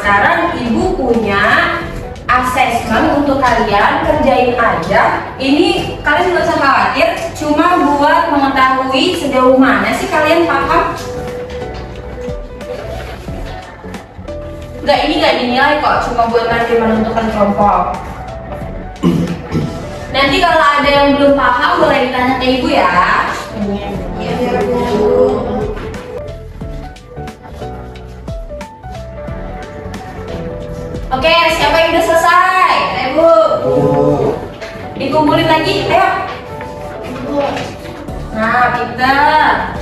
sekarang ibu punya asesmen untuk kalian, kerjain aja. Ini kalian nggak usah khawatir, cuma buat mengetahui sejauh mana sih kalian paham. Ini nggak dinilai kok, cuma buat nanti menentukan kelompok. Nanti kalau ada yang belum paham boleh ditanya ke ibu ya. Iya Bu. Oke, siapa yang udah selesai? Ayo Bu. Dikumpulin lagi, ayo. Nah, pinter.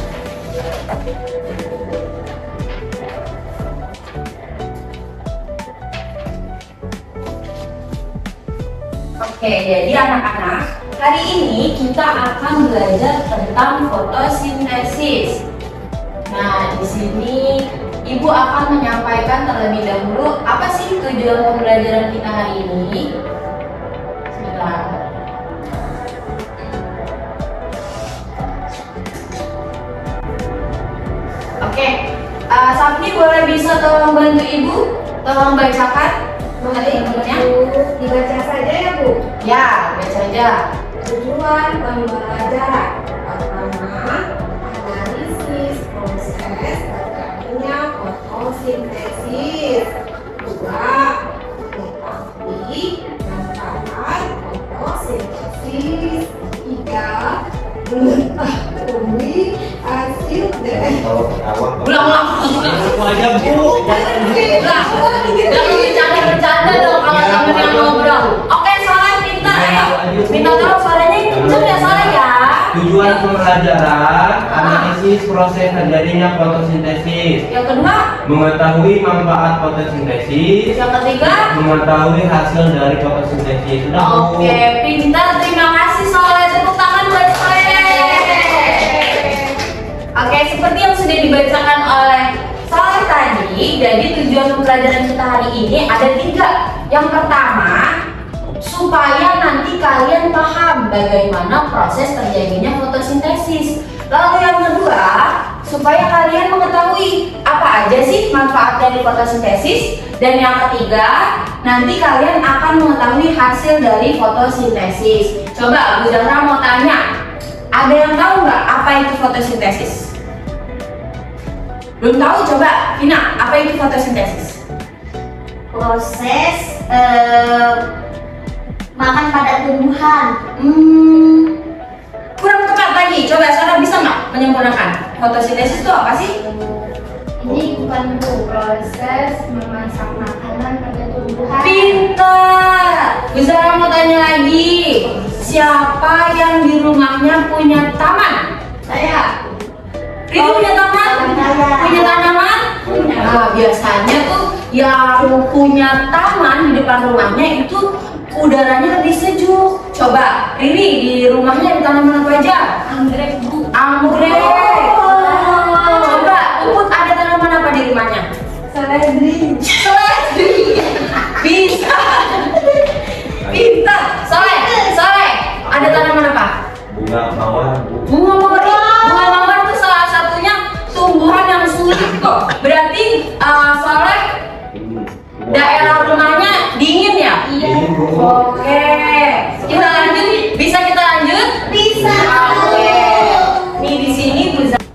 Oke, jadi anak-anak, hari ini kita akan belajar tentang fotosintesis. Nah, di sini Ibu akan menyampaikan terlebih dahulu apa sih tujuan pembelajaran kita hari ini. Sebentar. Oke, Sapni boleh bisa tolong bantu Ibu, tolong bacakan. Dibaca saja ya Bu. Ya, baca aja. Tujuan pembelajaran pertama, analisis proses terjadinya fotosintesis. Dua, mengetahui manfaat fotosintesis. Tiga, mengetahui hasil dari Ulang. Bercanda dong kalau temen yang ngobrol. Oke, Saleh pintar ayo. Minta tolong suaranya kenceng ya Saleh ya. Tujuan pembelajaran analisis proses terjadinya fotosintesis. Yang kedua, Mengetahui manfaat fotosintesis. yang ketiga. Mengetahui hasil dari fotosintesis. Sudah Bu. Oke, pintar. Terima kasih Saleh. Tepuk tangan buat Saleh. Oke, seperti yang sudah dibacakan oleh Saleh tadi, jadi tujuan pembelajaran kita hari ini ada 3. Yang pertama, supaya nanti kalian paham bagaimana proses terjadinya fotosintesis. Lalu yang kedua, supaya kalian mengetahui apa aja sih manfaat dari fotosintesis. Dan yang ketiga, nanti kalian akan mengetahui hasil dari fotosintesis. Coba Bu Zahra mau tanya, ada yang tahu nggak apa itu fotosintesis? Belum tahu? Coba Vina, apa itu fotosintesis? Proses makan pada tumbuhan. Kurang tepat lagi. Coba Sarah bisa nggak menyempurnakan? Fotosintesis itu apa sih? Ini bukan proses memasak makanan pada tumbuhan. Pintar. Bu Zahra mau tanya lagi. Siapa yang di rumahnya punya taman? Saya. Rini punya taman? Punya tanaman? Nah, biasanya tuh yang punya taman di depan rumahnya itu udaranya lebih sejuk. Coba, Riri di rumahnya ada tanaman apa aja? Anggrek Bu. Anggrek. Coba, Puput ada tanaman apa di rumahnya? seledri. Seledri. Bisa. Pintar. Soleh. Ada tanaman apa? Bunga mawar. Bunga mawar. Bunga mawar itu salah satunya tumbuhan yang sulit kok. Berarti Soleh daerah rumahnya dingin ya? Iya. Oke. Kita lanjut. Bisa kita lanjut? Bisa. Oke. Nih di sini Bu Zahra.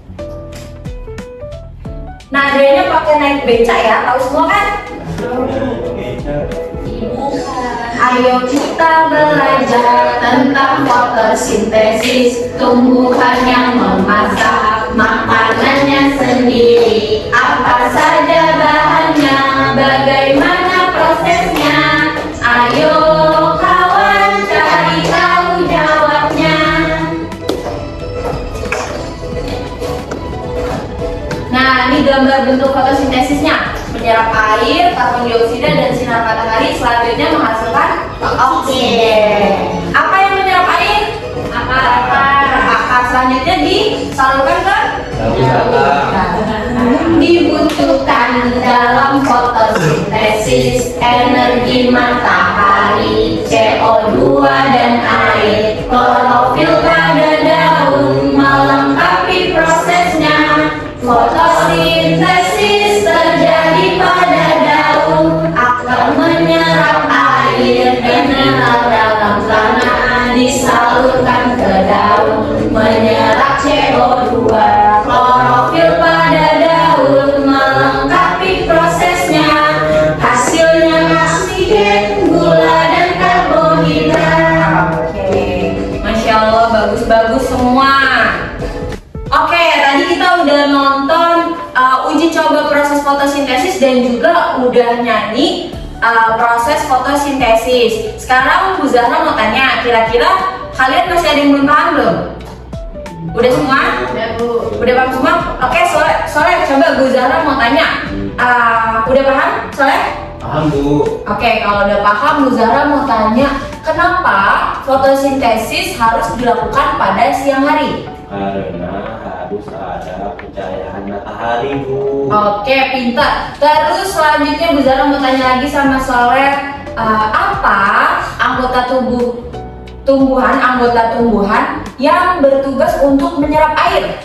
Nadanya pakai naik beca ya, tahu semua kan? Ayo kita belajar tentang fotosintesis, tumbuhan yang memasak makanannya sendiri. Apa saja bahannya, bagaimana prosesnya? Ayo kawan cari tahu jawabnya. Nah, ini gambar bentuk fotosintesisnya. Menyerap air, karbon dioksida, dan sinar matahari, selanjutnya menghasilkan oksigen. Apa yang menyerap air? Akar. Selanjutnya disalurkan ke dibutuhkan dalam fotosintesis energi matahari, CO2 dan air. Klorofil pada daun melengkapi prosesnya. Fotosintesis terjadi pada daun. menyerap dalam tanah, disalurkan ke daun, menyerap CO2, klorofil pada daun, melengkapi prosesnya, hasilnya oksigen, gula dan karbohidrat. Oke, Masya Allah, bagus-bagus semua. Oke, tadi kita udah nonton uji coba proses fotosintesis dan juga udah nyanyi proses fotosintesis. Sekarang Bu Zahra mau tanya, kira-kira kalian masih ada yang belum paham belum? Udah semua? Udah Bu. Udah paham semua? Oke, Soleh coba Bu Zahra mau tanya. Udah paham, Soleh? Paham Bu. Oke, kalau udah paham, Bu Zahra mau tanya, kenapa fotosintesis harus dilakukan pada siang hari? Karena harus ada pencahayaan matahari Bu. Oke, pintar. Terus selanjutnya Bu Zahra mau tanya lagi sama Soleh, apa anggota tumbuhan yang bertugas untuk menyerap air?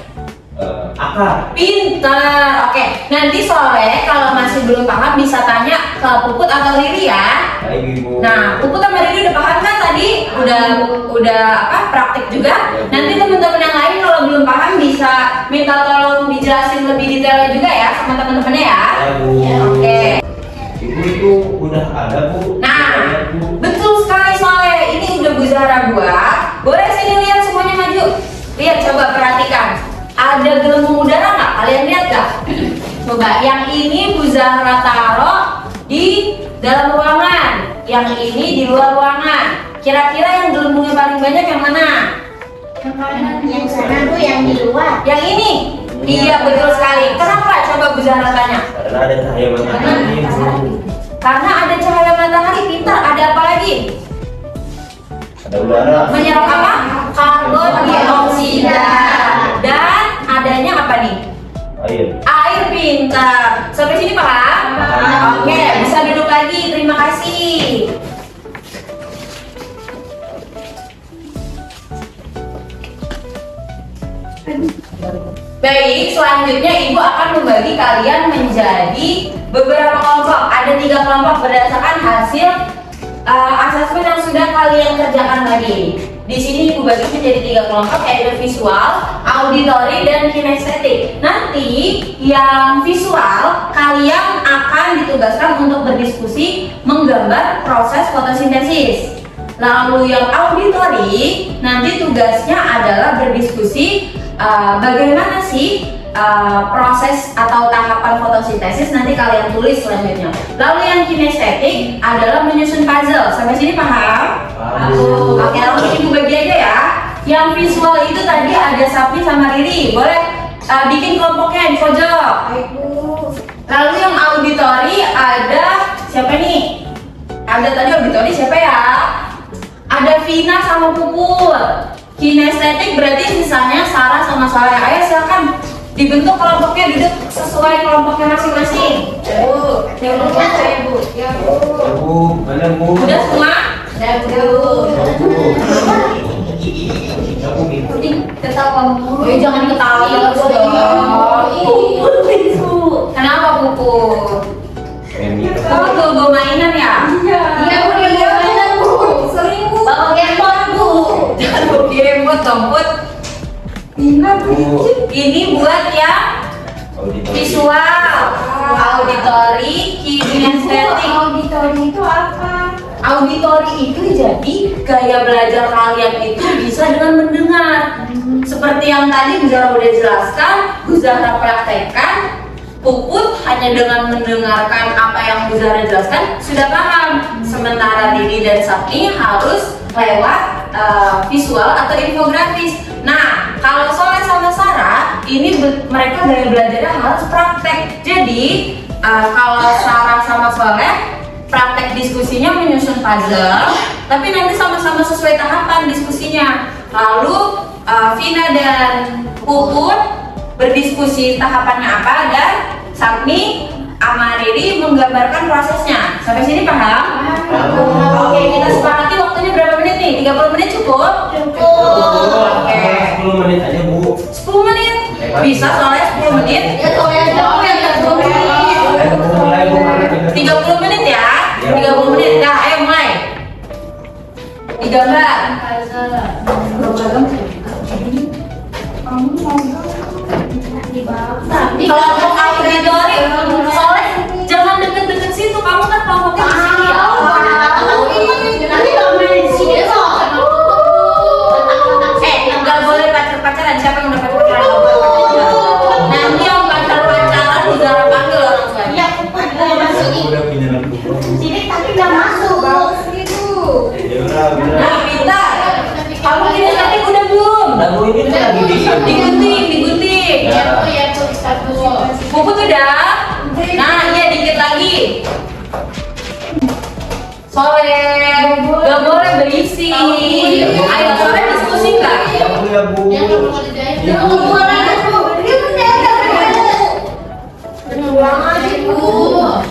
Akar. Pintar. Oke, nanti Soleh kalau masih belum paham bisa tanya ke Puput atau Riri ya. Baik Ibu. Nah, Puput sama Riri udah paham kan tadi? Udah praktik juga. Nanti teman-teman yang lain kalau belum paham bisa minta tolong dijelasin lebih detail juga ya sama teman-temannya ya. Ya Bu. Oke. Ibu itu udah ada Bu. Nah, Lihat, Bu. betul sekali Soleh. Ini udah Bu Zahra buat. Boleh sini lihat semuanya maju. Lihat, coba perhatikan. Ada gelembung udara nggak? Kalian lihat nggak? Coba, yang ini Bu Zahra taruh di dalam ruangan, yang ini di luar ruangan. Kira-kira yang gelembungnya paling banyak yang mana? Yang kanan, yang sana Bu, yang di luar. Yang ini? Iya, betul sekali. Kenapa? Coba Bu Zahra tanya. Karena ada cahaya matahari Bu. Karena ada cahaya matahari. Pintar. Ada apa lagi? Ada udara. Menyerap apa? Karbon dioksida. Dan adanya apa nih? Air. Air. Pintar. Sampai sini paham? Paham. Oke, bisa duduk lagi. Terima kasih. Baik, selanjutnya Ibu akan membagi kalian menjadi beberapa kelompok. Ada 3 kelompok berdasarkan hasil asesmen yang sudah kalian kerjakan tadi. Di sini Ibu bagi menjadi 3 kelompok, yaitu visual, auditori, dan kinestetik. Nanti yang visual kalian akan ditugaskan untuk berdiskusi menggambar proses fotosintesis. Lalu yang auditori nanti tugasnya adalah berdiskusi bagaimana sih proses atau tahapan fotosintesis, nanti kalian tulis selanjutnya. Lalu yang kinestetik adalah menyusun puzzle. Sampai sini paham? Paham. Oke, langsung Ibu bagi aja ya. Yang visual itu tadi ada Sapi sama Riri. Boleh bikin kelompoknya di pojok. Baik Bu. Lalu yang auditori ada siapa nih? Ada tadi auditori siapa ya? Ada Vina sama Puput. Kinestetik berarti sisanya Sarah sama Soleh. Ayo silakan dibentuk kelompoknya, duduk sesuai kelompoknya masing-masing. Bu, yang berikutnya saya Bu. Ya Bu. Ya Bu, mana Bu? Udah semua? Ya Bu. Ya Bu. Ya Bu, gitu. Ketawa mulu. Jangan ketawa terus dong. Puput itu. Kenapa Puput? Kamu tuh bawa mainan ya? Iya Bu. Iya, Iya Bu. Sering Bu. Bawa handphone Bu. Jangan bawa handphone dong Put. Ina Bu. Ini buat yang Auditori. visual, auditori, kinestetik. Auditori itu apa? Auditori itu jadi gaya belajar kalian itu bisa dengan mendengar. Seperti yang tadi Bu Zahra udah jelaskan, Bu Zahra praktekkan. Puput hanya dengan mendengarkan apa yang Bu Zahra jelaskan sudah paham. Sementara Didi dan Sapni harus lewat visual atau infografis. Nah, kalau Soleh sama Sarah ini mereka gaya belajarnya harus praktek. Jadi kalau Sarah sama Soleh praktek diskusinya menyusun puzzle, tapi nanti sama-sama sesuai tahapan diskusinya. Lalu Vina dan Puput berdiskusi tahapannya apa, dan Sapni sama Riri menggambarkan prosesnya. Sampai sini paham? Oke, kita sepakati waktunya berapa menit nih? 30 menit cukup? Oke. 10 menit aja Bu. 10 menit? Bisa soalnya 10 menit? Ya soalnya jauh ya 10 menit. Ayo Bu, mulai Bu. 30 menit ya? 30 menit. Nah, ayo mulai. digambar. Kelompok auditori, soalnya jangan deket-deket situ. Kamu kan kelompoknya di sini. Nanti kalau main di sini Nggak boleh pacar-pacaran. Siapa yang udah pacaran? Nanti yang pacar-pacaran Buzara panggil orang tuanya. ya aku masuk Udah punya lampu. sini tapi nggak masuk. Ya udah, udah. Nah, pintar. Kamu kirim tadi udah belum? Lagu ini tuh lagi Digunting. Ya. Puput udah? Nah, iya dikit lagi. Sore, gak boleh berisik. Ayo sore diskusi nggak? Ya Bu, ya Bu. Ya Bu.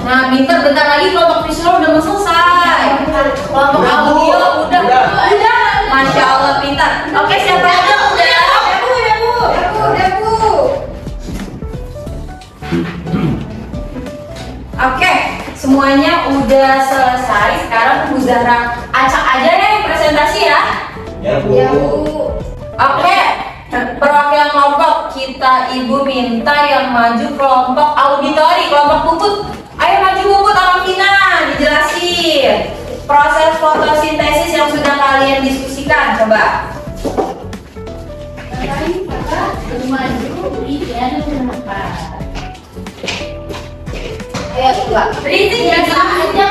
Nah, pintar bentar lagi kelompok visual udah mau selesai. Kelompok audio udah. Masya Allah pintar. Oke, siapa yang udah? Oke, semuanya udah selesai. Sekarang Buzara acak aja ya yang presentasi ya. Ya Bu. Oke, perwakilan kelompok kita Ibu minta yang maju kelompok auditori, kelompok Puput. Ayo maju Puput sama Vina, dijelasin proses fotosintesis yang sudah kalian diskusikan. Coba. Ayo coba. Berisik ya aja.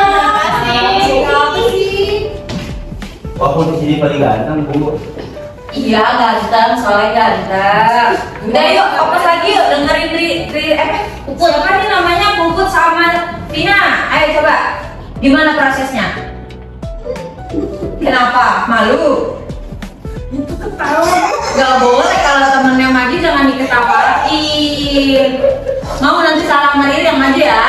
Walaupun di sini paling ganteng Bu. Iya ganteng, soalnya ganteng. Udah yuk, fokus lagi yuk, dengerin Puput. Siapa nih namanya Puput sama Vina? Ayo coba. Gimana prosesnya? Kenapa? Malu? Itu ketawa. Gak boleh kalau temennya maju jangan diketawain. Mau nanti salah Marir yang maju ya?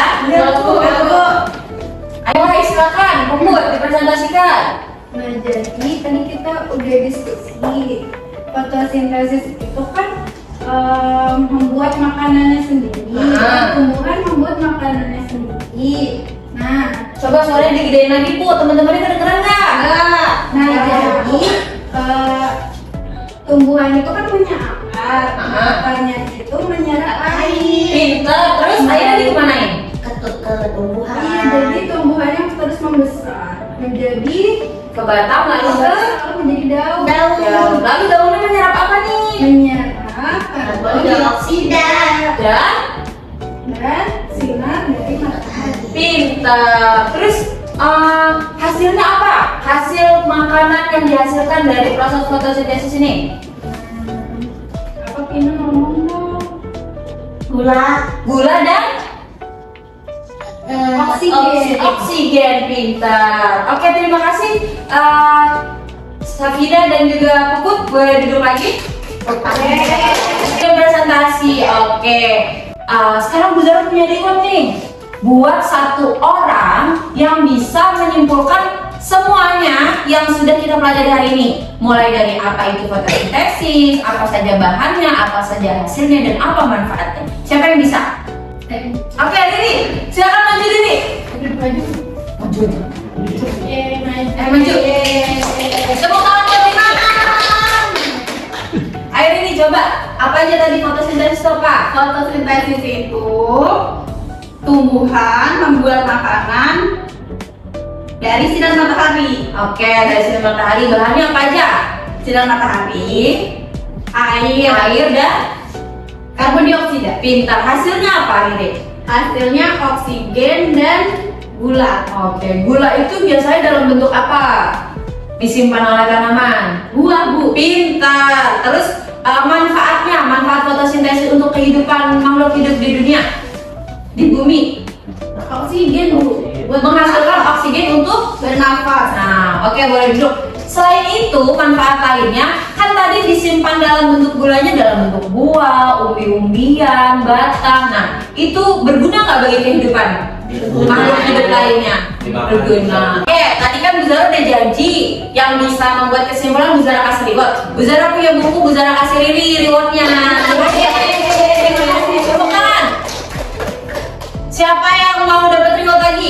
Ayo silakan, Puput dipresentasikan. Nah, jadi tadi kita udah diskusi fotosintesis itu kan membuat makanannya sendiri, tumbuhan membuat makanannya sendiri. Nah, Coba suaranya digedein lagi Bu, teman-temannya kedengeran nggak? nah jadi tumbuhan itu kan punya akar, akarnya itu menyerap air. Pinter, terus airnya dikemanain? Ke tumbuhan. Iya, jadi tumbuhannya terus membesar menjadi Ke batang lalu ke menjadi daun. daun. Lalu daunnya menyerap apa nih? Menyerap Karbon dioksida. Dan sinar dari matahari. pinter. Terus hasilnya apa? Hasil makanan yang dihasilkan dari proses fotosintesis ini? Apa Pina ngomong dong? Gula dan oksigen. Pintar. Oke, terima kasih Safida dan juga Puput. Boleh duduk lagi? Oke. Presentasi. Oke. Sekarang Buzara punya reward nih. Buat satu orang yang bisa menyimpulkan semuanya yang sudah kita pelajari hari ini. Mulai dari apa itu fotosintesis, apa saja bahannya, apa saja hasilnya, dan apa manfaatnya. Siapa yang bisa? Oke, Riri, silakan maju Riri. Maju. Maju. Tepuk tangan buat Riri. Ayo Riri, coba. Apa aja tadi fotosintesis itu apa? Fotosintesis itu tumbuhan membuat makanan dari sinar matahari. Oke, dari sinar matahari. Bahannya apa aja? Sinar matahari, air, dan karbon dioksida. pintar. Hasilnya apa Riri? Hasilnya oksigen dan gula. Oke, gula itu biasanya dalam bentuk apa? Disimpan oleh tanaman. Buah, Bu. Pintar. Terus manfaatnya, manfaat fotosintesis untuk kehidupan makhluk hidup di dunia, di bumi. Oksigen, Bu. Buat menghasilkan oksigen untuk Bernafas. Nah, oke, boleh duduk. Selain itu, manfaat lainnya kan tadi disimpan dalam bentuk gulanya dalam bentuk buah, umbi-umbian, batang. Nah, itu berguna nggak bagi kehidupan makhluk hidup lainnya? Berguna. Oke, tadi kan Buzara udah janji yang bisa membuat kesimpulan Buzara kasih reward. Buzara punya buku, Buzara kasih Riri rewardnya. Tepuk tangan. Siapa yang mau dapat reward lagi?